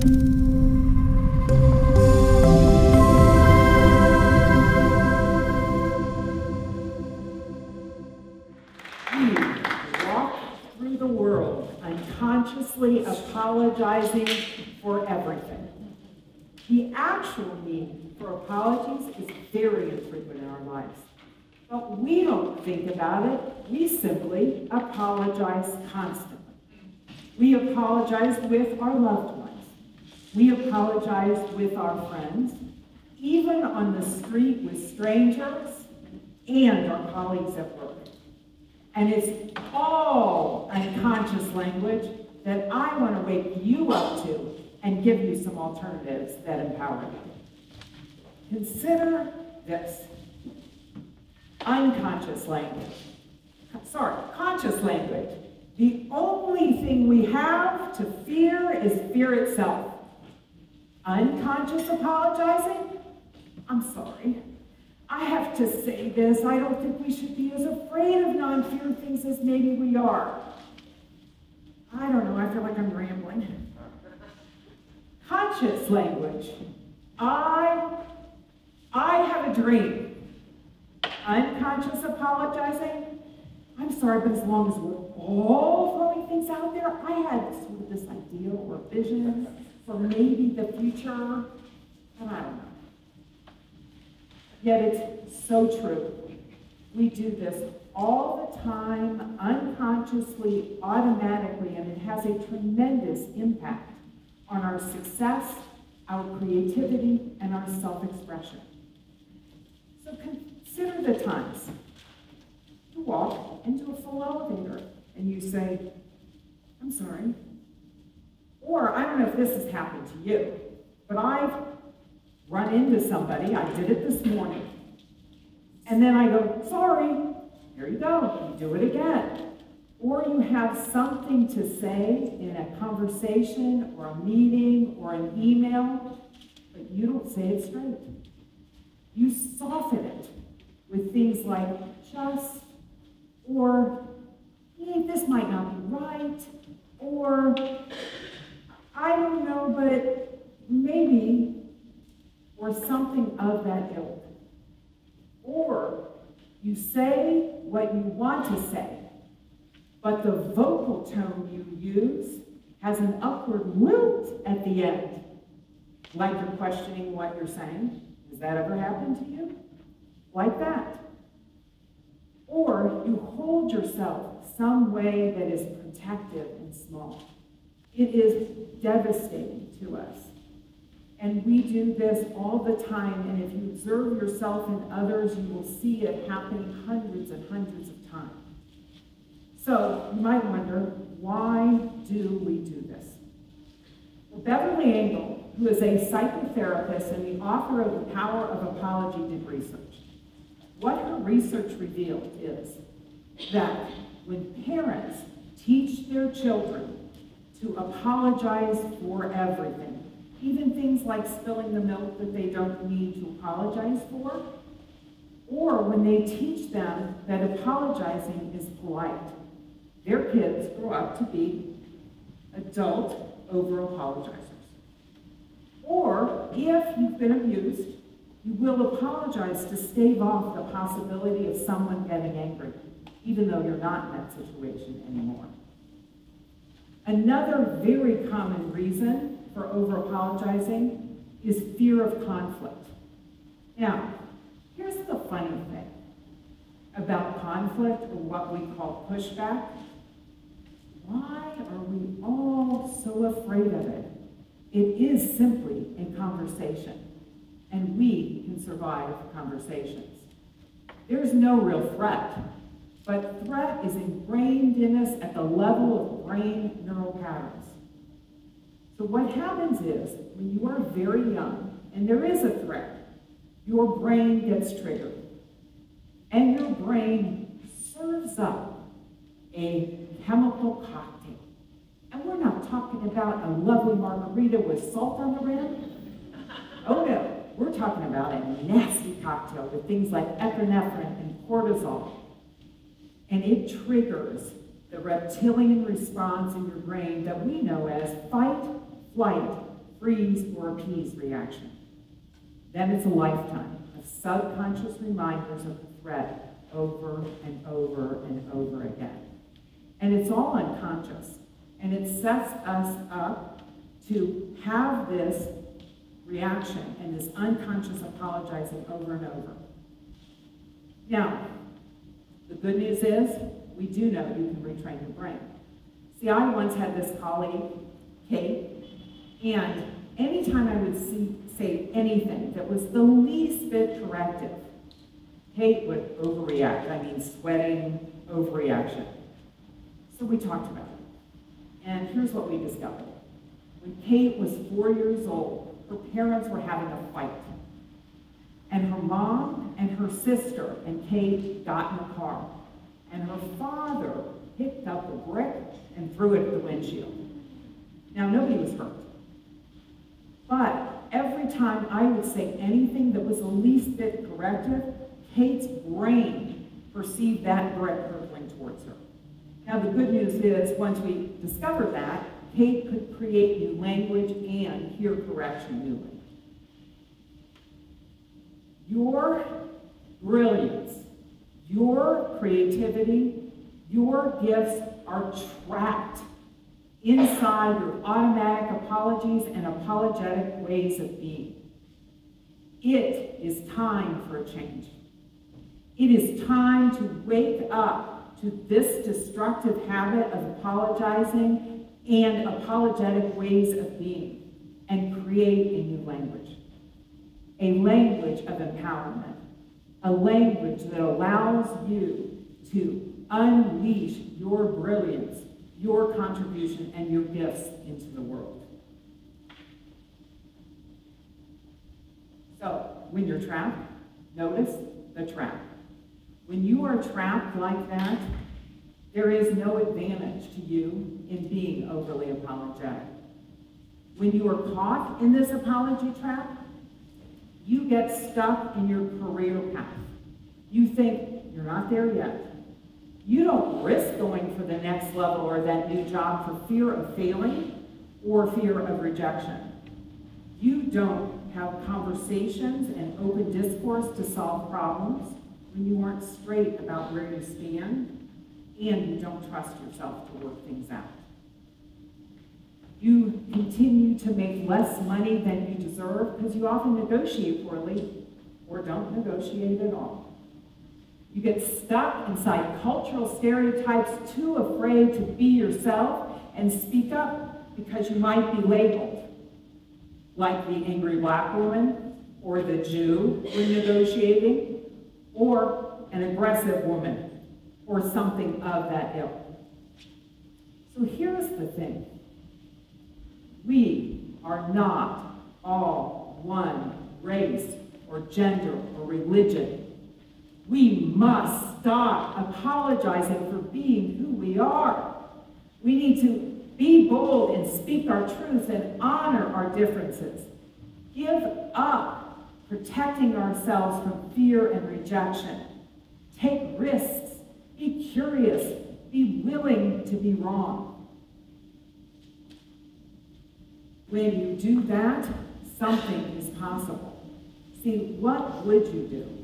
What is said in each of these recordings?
Through the world, unconsciously apologizing for everything. The actual need for apologies is very infrequent in our lives. But we don't think about it. We simply apologize constantly. We apologize with our loved ones. We apologize with our friends, even on the street with strangers and our colleagues at work. And it's all unconscious language that I want to wake you up to and give you some alternatives that empower you. Consider this. Unconscious language. Conscious language. The only thing we have to fear is fear itself. Unconscious apologizing? I'm sorry. I have to say this. I don't think we should be as afraid of non-fear things as maybe we are. I don't know. I feel like I'm rambling. Conscious language. I have a dream. Unconscious apologizing. I'm sorry, but as long as we're all throwing things out there, I had sort of this idea or vision for maybe the future, and I don't know. Yet it's so true. We do this all the time, unconsciously, automatically, and it has a tremendous impact on our success, our creativity, and our self-expression. So consider the times you walk into a full elevator and you say, I'm sorry. Or, I don't know if this has happened to you, but I've run into somebody, I did it this morning, and then I go, sorry, here you go, you do it again. Or you have something to say in a conversation or a meeting or an email, but you don't say it straight. You soften it with things like just, or hey, this might not be right, or I don't know, but maybe, or something of that ilk. Or you say what you want to say, but the vocal tone you use has an upward lilt at the end, like you're questioning what you're saying. Has that ever happened to you? Like that. Or you hold yourself some way that is protective and small. It is devastating to us. And we do this all the time, and if you observe yourself and others, you will see it happening hundreds and hundreds of times. So you might wonder, why do we do this? Well, Beverly Engel, who is a psychotherapist and the author of The Power of Apology, did research. What her research revealed is that when parents teach their children to apologize for everything, even things like spilling the milk that they don't need to apologize for, or when they teach them that apologizing is polite, their kids grow up to be adult over-apologizers. Or if you've been abused, you will apologize to stave off the possibility of someone getting angry, even though you're not in that situation anymore. Another very common reason for over-apologizing is fear of conflict. Now, here's the funny thing about conflict, or what we call pushback. Why are we all so afraid of it? It is simply a conversation, and we can survive conversations. There's no real threat, but threat is ingrained in us at the level of brain neural patterns. So what happens is, when you are very young, and there is a threat, your brain gets triggered. And your brain serves up a chemical cocktail. And we're not talking about a lovely margarita with salt on the rim. Oh no, we're talking about a nasty cocktail with things like epinephrine and cortisol. And it triggers the reptilian response in your brain that we know as fight, flight, freeze, or appease reaction. Then it's a lifetime of subconscious reminders of the threat over and over and over again. And it's all unconscious. And it sets us up to have this reaction and this unconscious apologizing over and over. Now, the good news is, we do know you can retrain your brain. See, I once had this colleague, Kate, and anytime I would say anything that was the least bit corrective, Kate would overreact. I mean, sweating, overreaction. So we talked about it. And here's what we discovered. When Kate was 4 years old, her parents were having a fight. And her mom and her sister and Kate got in the car. And her father picked up a brick and threw it at the windshield. Now, nobody was hurt. But every time I would say anything that was the least bit corrective, Kate's brain perceived that brick hurtling towards her. Now, the good news is, once we discovered that, Kate could create new language and hear correction newly. Your brilliance, your creativity, your gifts are trapped inside your automatic apologies and apologetic ways of being. It is time for a change. It is time to wake up to this destructive habit of apologizing and apologetic ways of being and create a new language. A language of empowerment. A language that allows you to unleash your brilliance, your contribution, and your gifts into the world. So, when you're trapped, notice the trap. When you are trapped like that, there is no advantage to you in being overly apologetic. When you are caught in this apology trap, you get stuck in your career path. You think you're not there yet. You don't risk going for the next level or that new job for fear of failing or fear of rejection. You don't have conversations and open discourse to solve problems when you aren't straight about where you stand and you don't trust yourself to work things out. You continue to make less money than you deserve because you often negotiate poorly or don't negotiate at all. You get stuck inside cultural stereotypes, too afraid to be yourself and speak up because you might be labeled like the angry black woman or the Jew when negotiating, or an aggressive woman or something of that ilk. So here's the thing. We are not all one race or gender or religion. We must stop apologizing for being who we are. We need to be bold and speak our truth and honor our differences. Give up protecting ourselves from fear and rejection. Take risks. Be curious. Be willing to be wrong. When you do that, something is possible. See, what would you do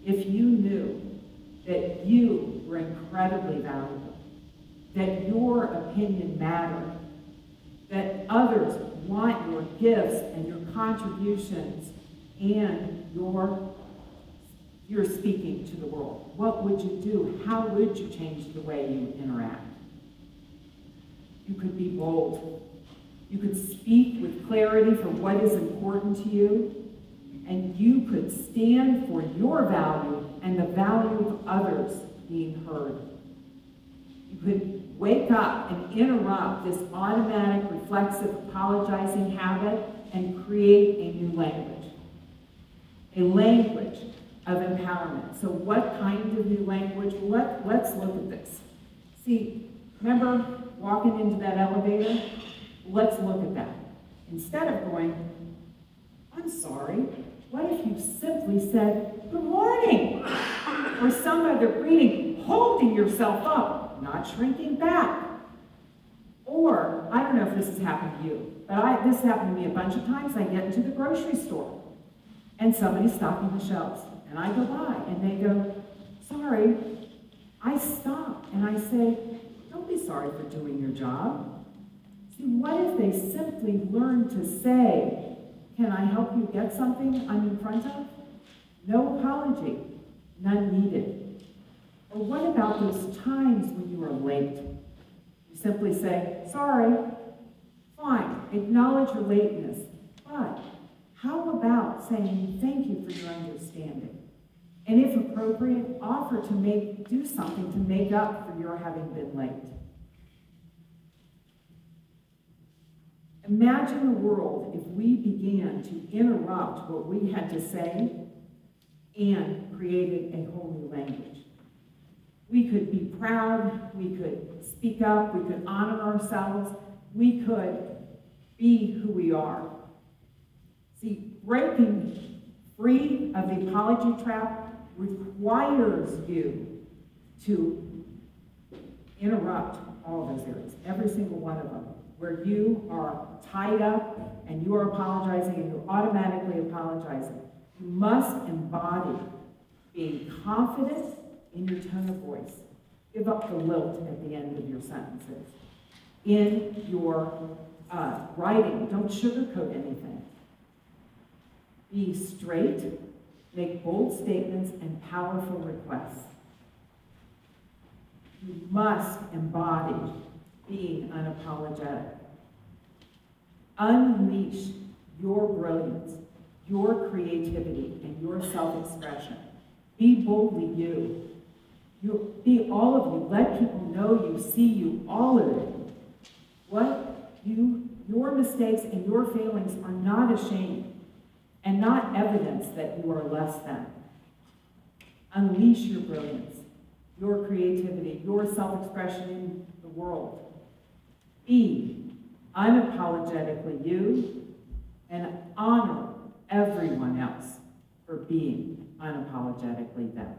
if you knew that you were incredibly valuable, that your opinion mattered, that others want your gifts and your contributions and your speaking to the world? What would you do? How would you change the way you interact? You could be bold. You could speak with clarity for what is important to you, and you could stand for your value and the value of others being heard. You could wake up and interrupt this automatic reflexive apologizing habit and create a new language. A language of empowerment. So what kind of new language? Let's look at this. See, remember walking into that elevator? Let's look at that. Instead of going, I'm sorry, what if you simply said, good morning, or some other greeting, holding yourself up, not shrinking back? Or, I don't know if this has happened to you, but this happened to me a bunch of times. I get into the grocery store, and somebody's stocking the shelves. And I go by, and they go, sorry. I stop, and I say, don't be sorry for doing your job. See, what if they simply learn to say, can I help you get something I'm in front of? No apology, none needed. Or what about those times when you are late? You simply say, sorry, fine, acknowledge your lateness, but how about saying thank you for your understanding? And if appropriate, offer to do something to make up for your having been late. Imagine a world if we began to interrupt what we had to say and created a whole new language. We could be proud, we could speak up, we could honor ourselves, we could be who we are. See, breaking free of the apology trap requires you to interrupt all of those areas, every single one of them, where you are tied up and you are apologizing and you're automatically apologizing. You must embody being confident in your tone of voice. Give up the lilt at the end of your sentences. In your writing, don't sugarcoat anything. Be straight, make bold statements and powerful requests. You must embody being unapologetic. Unleash your brilliance, your creativity, and your self-expression. Be boldly you. Be all of you. Let people know you, see you, all of it. Your mistakes and your failings are not a shame and not evidence that you are less than. Unleash your brilliance, your creativity, your self-expression in the world. Be unapologetically you and honor everyone else for being unapologetically them.